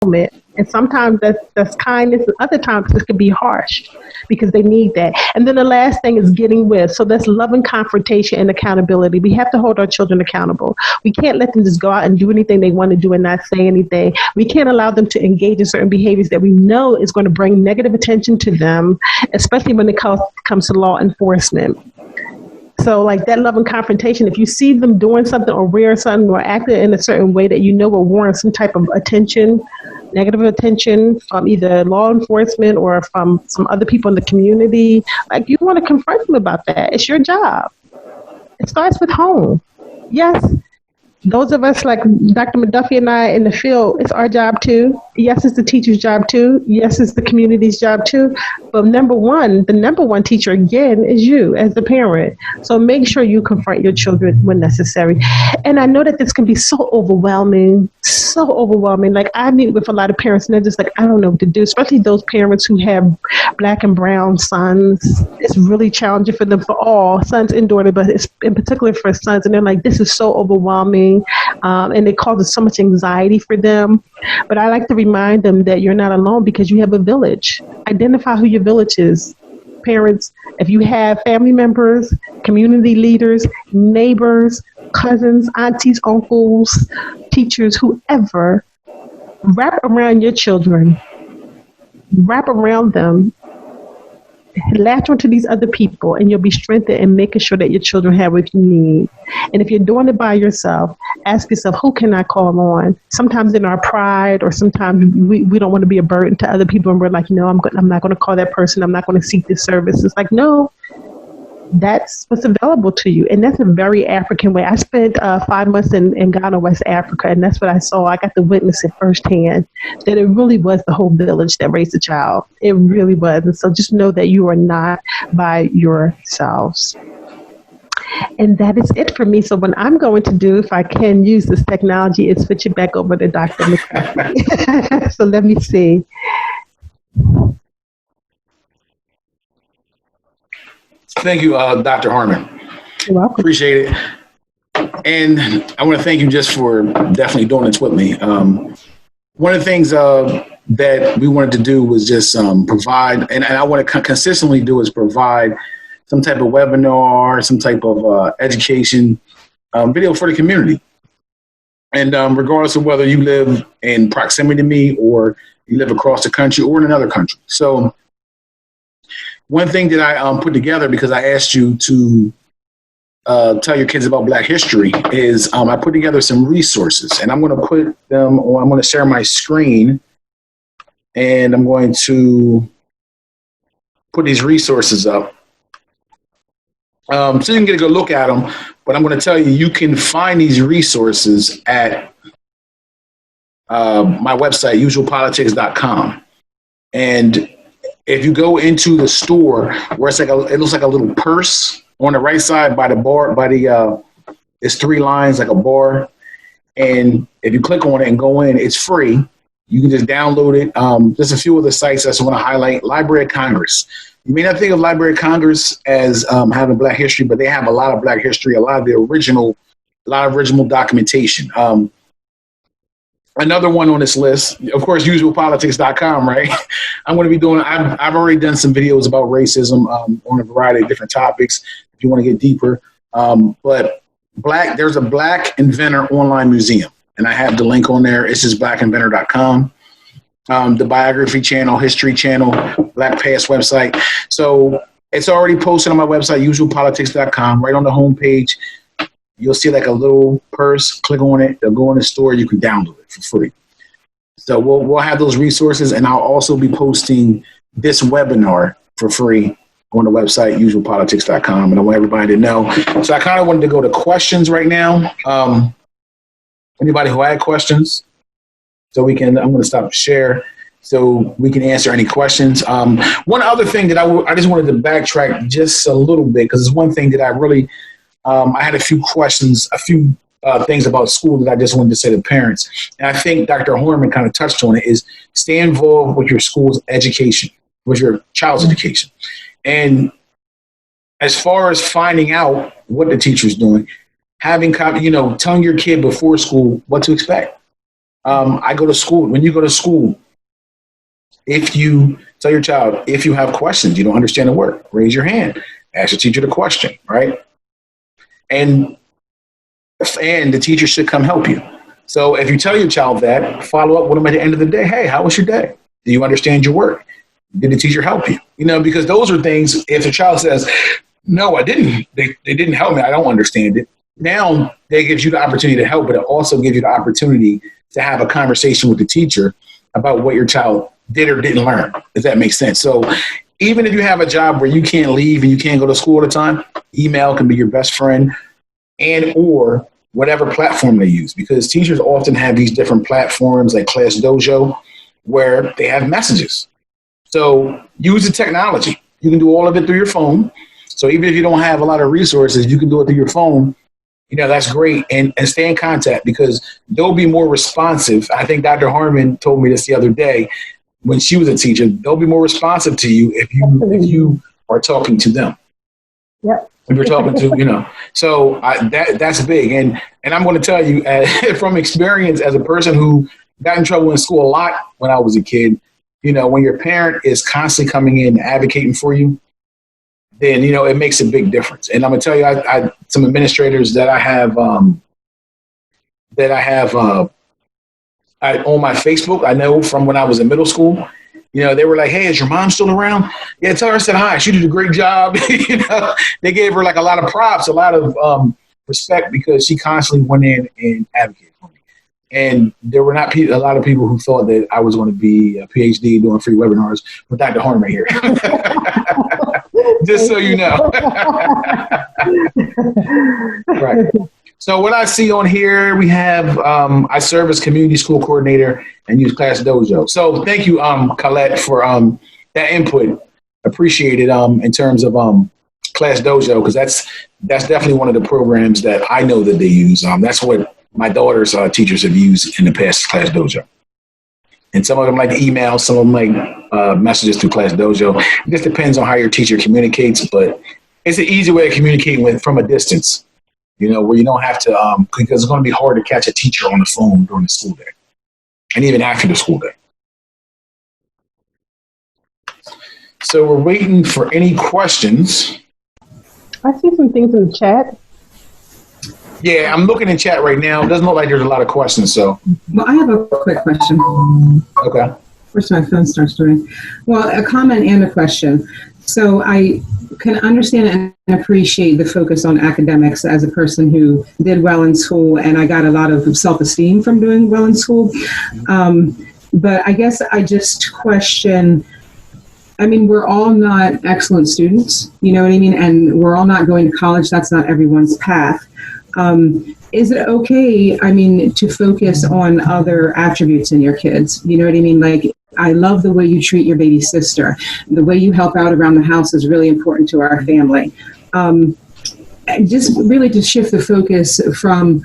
moment. And sometimes that's kindness, and other times it can be harsh because they need that. And then the last thing is getting with. So that's loving confrontation and accountability. We have to hold our children accountable. We can't let them just go out and do anything they want to do and not say anything. We can't allow them to engage in certain behaviors that we know is going to bring negative attention to them, especially when it comes to law enforcement. So like that love and confrontation, if you see them doing something or wearing something or acting in a certain way that you know will warrant some type of attention, negative attention from either law enforcement or from some other people in the community, like you want to confront them about that. It's your job. It starts with home. Yes, those of us like Dr. McDuffy and I in the field, it's our job too. Yes, it's the teacher's job too. Yes, it's the community's job too. But the number one teacher again is you as the parent. So make sure you confront your children when necessary. And I know that this can be so overwhelming. Like I meet with a lot of parents and they're just like, I don't know what to do, especially those parents who have Black and brown sons. It's really challenging for them, for all sons and daughters, but it's in particular for sons. And they're like, this is so overwhelming. And it causes so much anxiety for them. But I like to remind them that you're not alone because you have a village. Identify who your village is. Parents, if you have family members, community leaders, neighbors, cousins, aunties, uncles, teachers, whoever, wrap around your children. Wrap around them. Latch onto these other people and you'll be strengthened in making sure that your children have what you need. And if you're doing it by yourself, ask yourself, who can I call on? Sometimes in our pride or sometimes we don't want to be a burden to other people and we're like, no, I'm not going to call that person. I'm not going to seek this service. It's like, no, that's what's available to you. And that's a very African way. I spent 5 months in Ghana, West Africa, and that's what I saw. I got to witness it firsthand, that it really was the whole village that raised a child. It really was. And so just know that you are not by yourselves. And that is it for me. So what I'm going to do, if I can use this technology, is switch it back over to Dr. McDuffie. So let me see. Thank you, Dr. Harmon. You're welcome. Appreciate it. And I want to thank you just for definitely doing this with me. One of the things that we wanted to do was just provide, and I want to consistently do is provide some type of webinar, some type of education video for the community. And regardless of whether you live in proximity to me or you live across the country or in another country. So one thing that I put together, because I asked you to tell your kids about Black history, is I put together some resources, and I'm going to put them on. I'm going to share my screen, and I'm going to put these resources up so you can get a good look at them. But I'm going to tell you, you can find these resources at my website, usualpolitics.com. And if you go into the store where it's like it looks like a little purse on the right side by the bar, it's 3 lines like a bar. And if you click on it and go in, it's free. You can just download it. There's a few other sites I just want to highlight. Library of Congress. You may not think of Library of Congress as having Black history, but they have a lot of Black history, a lot of original documentation. Another one on this list, of course, usualpolitics.com, right? I'm going to be doing, I've already done some videos about racism on a variety of different topics if you want to get deeper. But there's a Black Inventor online museum, and I have the link on there. It's just blackinventor.com. The biography channel, history channel, Black Past website. So it's already posted on my website, usualpolitics.com, right on the homepage. You'll see like a little purse, click on it, they'll go in the store, you can download it for free. So we'll have those resources, and I'll also be posting this webinar for free on the website, usualpolitics.com, and I want everybody to know. So I kind of wanted to go to questions right now. Anybody who had questions? So I'm going to stop share so we can answer any questions. One other thing that I just wanted to backtrack just a little bit, because it's one thing that I really, I had a few questions, things about school that I just wanted to say to parents. And I think Dr. Harmon kind of touched on it, is stay involved with your school's education, with your child's education. And as far as finding out what the teacher's doing, telling your kid before school what to expect. I go to school. When you go to school, if you tell your child, if you have questions, you don't understand the word, raise your hand, ask the teacher the question, right? And the teacher should come help you. So if you tell your child that, follow up with them at the end of the day. Hey, how was your day? Do you understand your work? Did the teacher help you? Because those are things, if the child says, no, I didn't, they didn't help me, I don't understand it. Now that gives you the opportunity to help, but it also gives you the opportunity to have a conversation with the teacher about what your child did or didn't learn, if that makes sense. So even if you have a job where you can't leave and you can't go to school all the time, email can be your best friend, and or whatever platform they use, because teachers often have these different platforms like Class Dojo where they have messages. So use the technology. You can do all of it through your phone. So even if you don't have a lot of resources, you can do it through your phone. That's great. And stay in contact, because they'll be more responsive. I think Dr. Harmon told me this the other day when she was a teacher. They'll be more responsive to you if you are talking to them. Yep. If you're talking to, so that's big. And I'm going to tell you from experience as a person who got in trouble in school a lot when I was a kid, when your parent is constantly coming in and advocating for you, then, it makes a big difference. And I'm going to tell you, I some administrators that I have on my Facebook, I know from when I was in middle school, they were like, hey, is your mom still around? Yeah, tell her I said hi. She did a great job. They gave her like a lot of props, a lot of respect, because she constantly went in and advocated for me. And there were not a lot of people who thought that I was going to be a PhD doing free webinars with Dr. Harmon right here. Just so you know. Right. So what I see on here, we have, I serve as community school coordinator and use Class Dojo. So thank you, Colette, for that input. Appreciate it in terms of Class Dojo, because that's definitely one of the programs that I know that they use. That's what my daughter's teachers have used in the past, Class Dojo. And some of them like email, some of them like messages through Class Dojo. It just depends on how your teacher communicates, but it's an easy way of communicating from a distance. Where you don't have to, because it's going to be hard to catch a teacher on the phone during the school day and even after the school day. So we're waiting for any questions. I see some things in the chat. Yeah, I'm looking in chat right now. It doesn't look like there's a lot of questions, so. Well, I have a quick question. Okay. First, my phone starts doing. Well, a comment and a question. So I can understand and appreciate the focus on academics as a person who did well in school, and I got a lot of self-esteem from doing well in school. But I guess I just question, we're all not excellent students, you know what I mean? And we're all not going to college. That's not everyone's path. Is it okay, to focus on other attributes in your kids? You know what I mean? Like, I love the way you treat your baby sister. The way you help out around the house is really important to our family. Just really to shift the focus from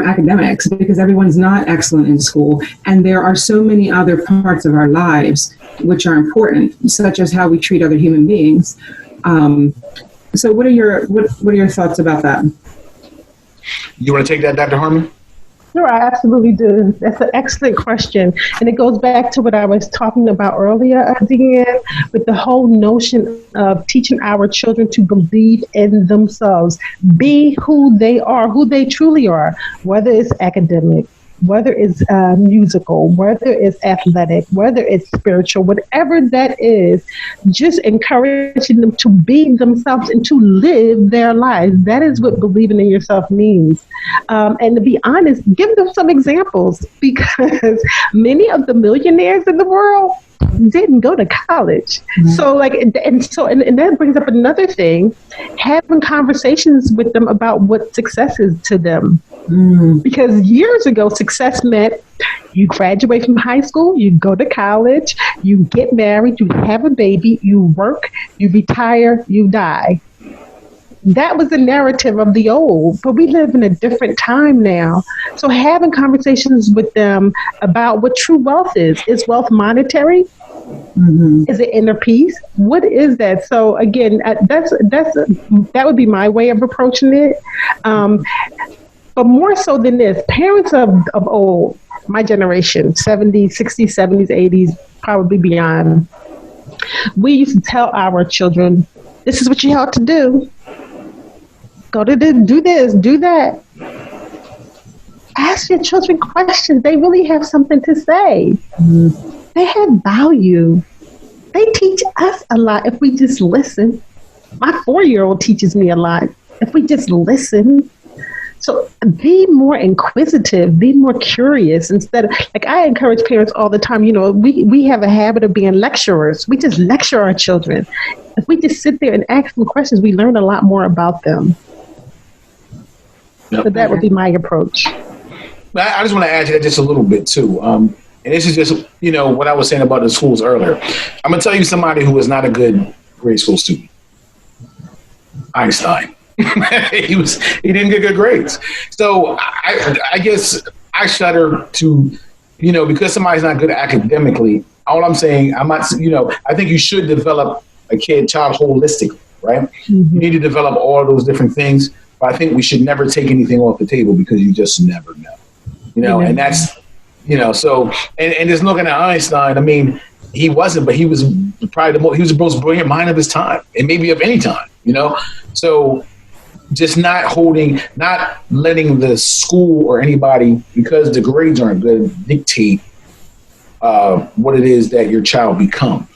academics, because everyone's not excellent in school. And there are so many other parts of our lives which are important, such as how we treat other human beings. So what are your thoughts about that? You want to take that, Dr. Harmon? Sure, I absolutely do. That's an excellent question. And it goes back to what I was talking about earlier, Deanne, with the whole notion of teaching our children to believe in themselves, be who they are, who they truly are, whether it's academic, whether it's musical, whether it's athletic, whether it's spiritual, whatever that is, just encouraging them to be themselves and to live their lives. That is what believing in yourself means. And to be honest, give them some examples, because many of the millionaires in the world didn't go to college. Mm-hmm. So and that brings up another thing, having conversations with them about what success is to them. Mm. Because years ago, success meant you graduate from high school, you go to college, you get married, you have a baby, you work, you retire, you die. That was the narrative of the old, but we live in a different time now. So having conversations with them about what true wealth is. Is wealth monetary? Mm-hmm. Is it inner peace? What is that? So again, that would be my way of approaching it. But more so than this, parents of old, my generation, 70s, 60s, 70s, 80s, probably beyond, we used to tell our children, this is what you ought to do. Go to this, do this, do that. Ask your children questions. They really have something to say. They have value. They teach us a lot if we just listen. My 4-year-old teaches me a lot if we just listen. So be more inquisitive, be more curious instead of, like, I encourage parents all the time, we have a habit of being lecturers. We just lecture our children. If we just sit there and ask them questions, we learn a lot more about them. Yep. So that would be my approach. I just want to add to that just a little bit too. And this is just, what I was saying about the schools earlier. I'm going to tell you somebody who was not a good grade school student. Einstein. He didn't get good grades. So I guess I shudder to, because somebody's not good academically. All I'm saying, I think you should develop a child holistically, right? Mm-hmm. You need to develop all those different things. But I think we should never take anything off the table because you just never know, and that's, so, and just looking at Einstein, I mean, he wasn't, but he was probably he was the most brilliant mind of his time and maybe of any time, so just not letting the school or anybody, because the grades aren't good, dictate what it is that your child becomes.